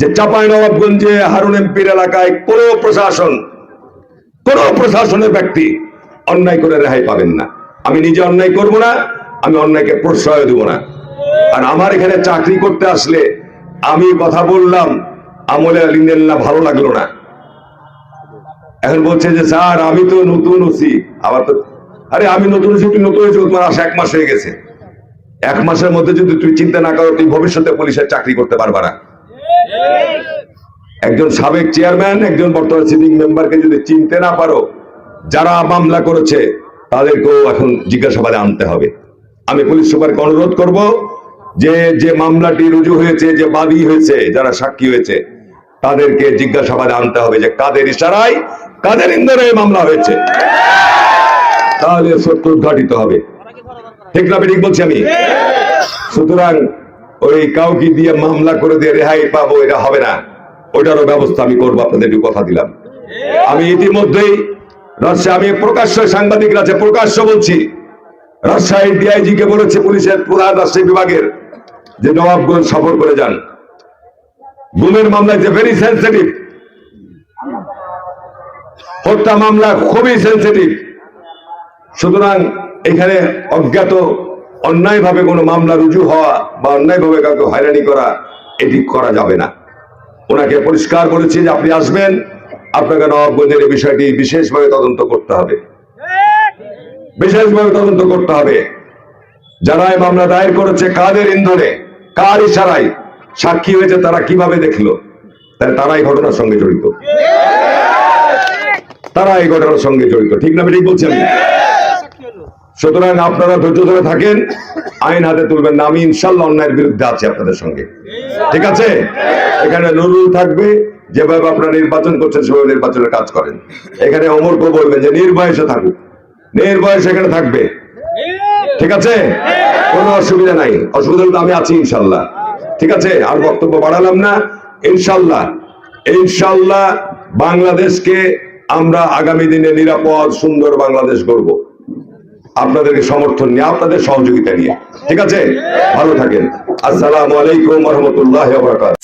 যে চাঁপাইনবাবগঞ্জে হারুন এমপির এলাকায় কোন প্রশাসনের ব্যক্তি অন্যায় করে রেহাই পাবেন না। আমি নিজে অন্যায় করব না, আমি অন্যায়কে প্রশ্রয় দেব না। আর আমার এখানে চাকরি করতে আসলে আমি কথা বললাম, আমলে লিখলেন না, ভালো লাগলো না। এখন বলছে যে স্যার আমি তো নতুন ওসি, আবার তো আরে আমি নতুন ওসি, তুই নতুন হয়েছে, তোমার আসা 1 মাস হয়ে গেছে। 1 মাসের মধ্যে যদি তুই চিন্তা না করো, তুই ভবিষ্যতে পুলিশের চাকরি করতে পারবা না। একজন সাবেক চেয়ারম্যান, একজন বর্তমান সিটিং মেম্বারকে যদি চিনতে না পারো, যারা মামলা করেছে তাদেরকেও এখন জিজ্ঞাসাবাদে আনতে হবে। আমি পুলিশ সুপারকে অনুরোধ করব যে মামলাটি রুজু হয়েছে, যে বাদী হয়েছে, যারা সাক্ষী হয়েছে, তাদেরকে জিজ্ঞাসাবাদে আনতে হবে যে কাদের ইশারায়, কাদের ইন্ধনে মামলা হয়েছে, তাহলে সত্য উদ্ঘাটিত হবে। ঠিক না ঠিক বলছি আমি? সুতরাং ওই কাউকে দিয়ে মামলা করে দিয়ে রেহাই পাবো, এটা হবে না। ওইটারও ব্যবস্থা আমি করবো, আপনাদের কথা দিলাম। আমি ইতিমধ্যেই আমি প্রকাশ্য, সাংবাদিকরা আছে, প্রকাশ্য বলছি, রাজশাহী ডিআইজি কে বলেছে, পুলিশের প্রধান রাজশাহী বিভাগের, যে নবাবগঞ্জ সফর করে যান। গুমের মামলা যে ভেরি সেন্সিটিভ, হত্যা মামলা খুবই সেন্সিটিভ। সুতরাং এখানে অজ্ঞাত অন্যায়ভাবে কোনো মামলা রুজু হওয়া বা অন্যায়ভাবে কাউকে হয়রানি করা, এটি করা যাবে না। ওনাকে পরিষ্কার বলেছি যে আপনি আসবেন, আপনাকে নবাবগঞ্জের এই বিষয়টি বিশেষভাবে তদন্ত করতে হবে, বিশেষভাবে তদন্ত করতে হবে। যারা এই মামলা দায়ের করেছে, কাদের ইন্ধনে, কার ইশারায় সাক্ষী হয়েছে, তারা কিভাবে দেখলো, তারা এই ঘটনার সঙ্গে জড়িত, তারা এই ঘটনার সঙ্গে জড়িত। ঠিক না ঠিক বলছেন? সুতরাং আপনারা ধৈর্য ধরে থাকেন, আইন হাতে তুলবেন না। আমি ইনশাল্লাহ অন্যায়ের বিরুদ্ধে আছি আপনাদের সঙ্গে, ঠিক আছে? এখানে নুরুল থাকবে, যেভাবে আপনারা নির্বাচন করছেন সেভাবে নির্বাচনের কাজ করেন। এখানে অমরকে বলবেন যে নির্ভয়ে থাকুক, নির্ভয়ে এখানে থাকবে, ঠিক আছে? কোনো অসুবিধা নাই, অসুবিধা হলে আমি আছি ইনশাল্লাহ, ঠিক আছে? আর বক্তব্য বাড়ালাম না। ইনশাল্লাহ, ইনশাল্লাহ বাংলাদেশকে আমরা আগামী দিনে নিরাপদ সুন্দর বাংলাদেশ গড়ব, আপনাদেরকে সমর্থন নিয়ে, আপনাদের সহযোগিতা নিয়ে, ঠিক আছে? ভালো থাকেন। আসসালামু আলাইকুম ওয়া রাহমাতুল্লাহি ওয়া বারাকাতুহু।